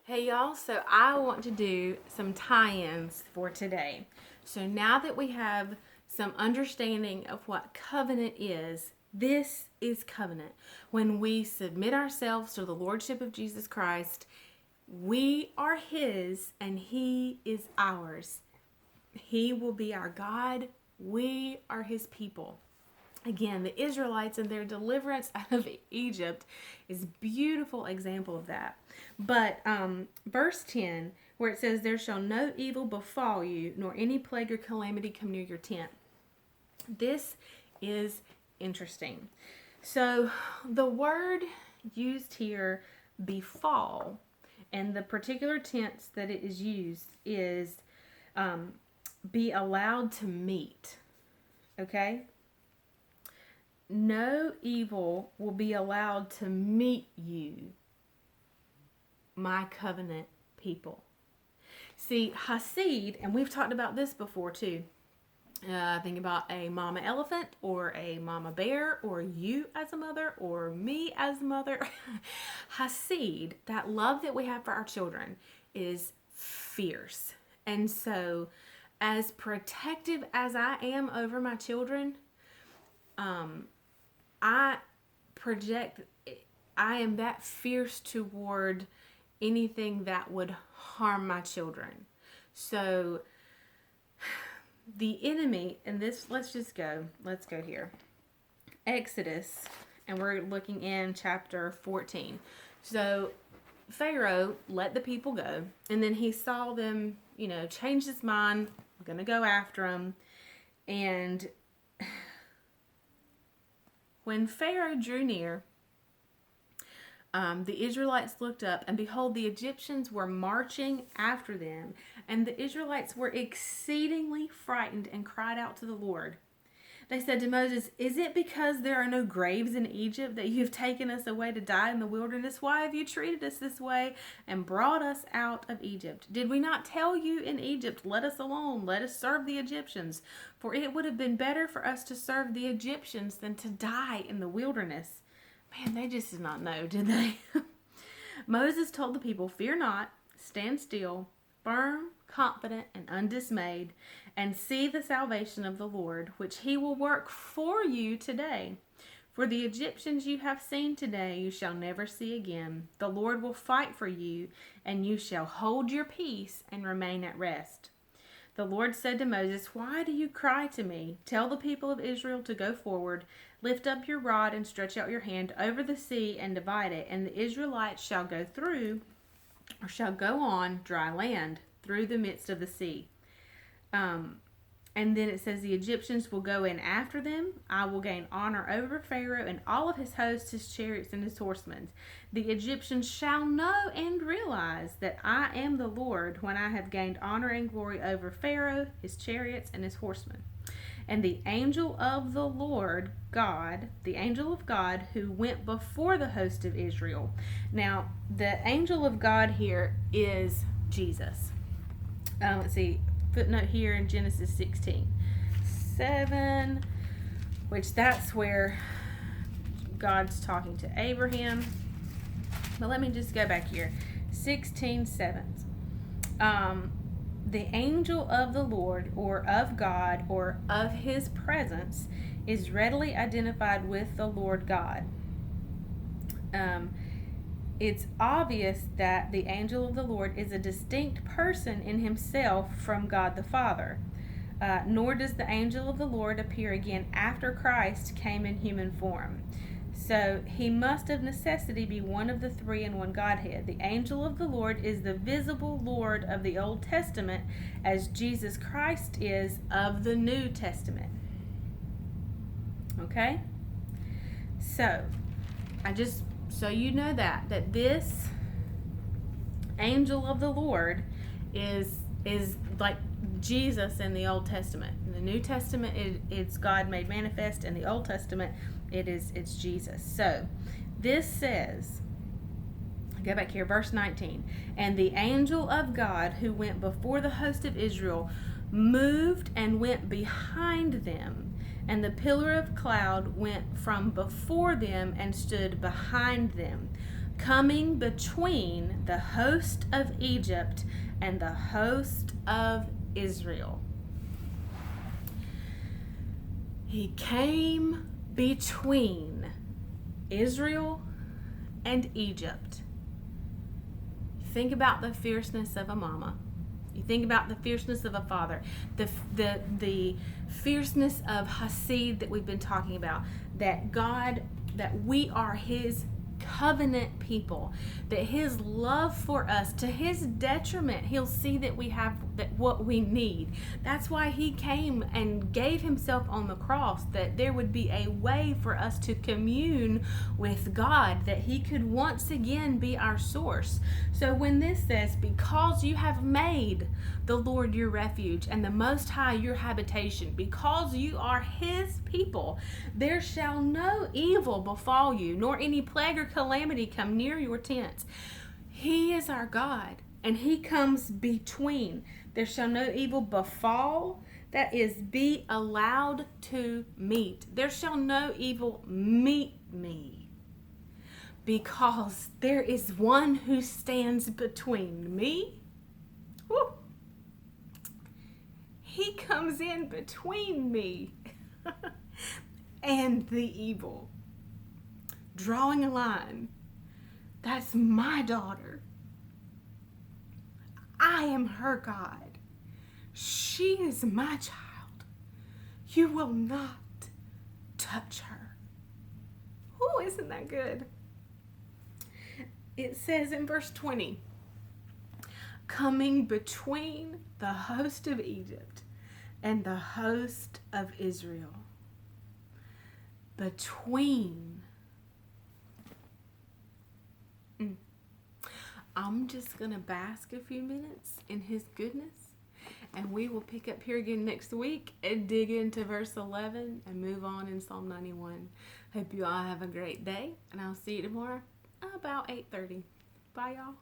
Hey y'all, so I want to do some tie-ins for today. So now that we have some understanding of what covenant is, this is covenant. When we submit ourselves to the Lordship of Jesus Christ, we are His and He is ours. He will be our God. We are His people. Again, the Israelites and their deliverance out of Egypt is a beautiful example of that. But verse 10, where it says, "There shall no evil befall you, nor any plague or calamity come near your tent." This is interesting. So the word used here, befall, and the particular tense that it is used is be allowed to meet. Okay? No evil will be allowed to meet you, my covenant people. See, Hasid, and we've talked about this before too. Think about a mama elephant or a mama bear or you as a mother or me as a mother. Hasid, that love that we have for our children, is fierce. And so, as protective as I am over my children, I project, I am that fierce toward anything that would harm my children. So the enemy, and this, let's go here. Exodus, and we're looking in chapter 14. So Pharaoh let the people go, and then he saw them, change his mind, I'm going to go after them. And when Pharaoh drew near, the Israelites looked up, and behold, the Egyptians were marching after them. And the Israelites were exceedingly frightened and cried out to the Lord. They said to Moses, "Is it because there are no graves in Egypt that you have taken us away to die in the wilderness? Why have you treated us this way and brought us out of Egypt? Did we not tell you in Egypt, 'Let us alone, let us serve the Egyptians'? For it would have been better for us to serve the Egyptians than to die in the wilderness." Man, they just did not know, did they? Moses told the people, "Fear not, stand still, firm, confident, and undismayed, and see the salvation of the Lord, which He will work for you today. For the Egyptians you have seen today, you shall never see again. The Lord will fight for you, and you shall hold your peace and remain at rest." The Lord said to Moses, "Why do you cry to me? Tell the people of Israel to go forward. Lift up your rod and stretch out your hand over the sea and divide it, and the Israelites shall go through, or shall go on dry land through the midst of the sea." And then it says, "The Egyptians will go in after them. I will gain honor over Pharaoh and all of his hosts, his chariots, and his horsemen. The Egyptians shall know and realize that I am the Lord when I have gained honor and glory over Pharaoh, his chariots, and his horsemen. And the angel of the Lord God, the angel of God who went before the host of Israel." Now, the angel of God here is Jesus. Let's see, footnote here in Genesis 16:7, which that's where God's talking to Abraham. But let me just go back here. 16:7. The angel of the Lord, or of God, or of His presence, is readily identified with the Lord God. It's obvious that the angel of the Lord is a distinct person in himself from God the Father. Nor does the angel of the Lord appear again after Christ came in human form. So he must of necessity be one of the three in one Godhead. The angel of the Lord is the visible Lord of the Old Testament, as Jesus Christ is of the New Testament. Okay? So you know that this angel of the Lord is like Jesus in the Old Testament. In the New Testament, it's God made manifest. In the Old Testament, it's Jesus. So this says, go back here, verse 19. "And the angel of God who went before the host of Israel moved and went behind them, and the pillar of cloud went from before them and stood behind them. coming between the host of Egypt and the host of Israel. He came between Israel and Egypt. Think about the fierceness of a mama. You think about the fierceness of a father, the fierceness of Hasid that we've been talking about, that we are his covenant people, that his love for us, to his detriment, he'll see that we have what we need. That's why he came and gave himself on the cross, that there would be a way for us to commune with God, that he could once again be our source. So when this says, because you have made the Lord your refuge and the Most High your habitation, because you are his people, there shall no evil befall you, nor any plague or calamity come near your tents. He is our God, and he comes between. There shall no evil befall, that is, be allowed to meet. There shall no evil meet me, because there is one who stands between me. Woo. He comes in between me and the evil, drawing a line. That's my daughter. I am her God. She is my child. You will not touch her. Oh, isn't that good? It says in verse 20, coming between the host of Egypt and the host of Israel. Between. I'm just going to bask a few minutes in his goodness, and we will pick up here again next week and dig into verse 11 and move on in Psalm 91. Hope you all have a great day, and I'll see you tomorrow about 8:30. Bye, y'all.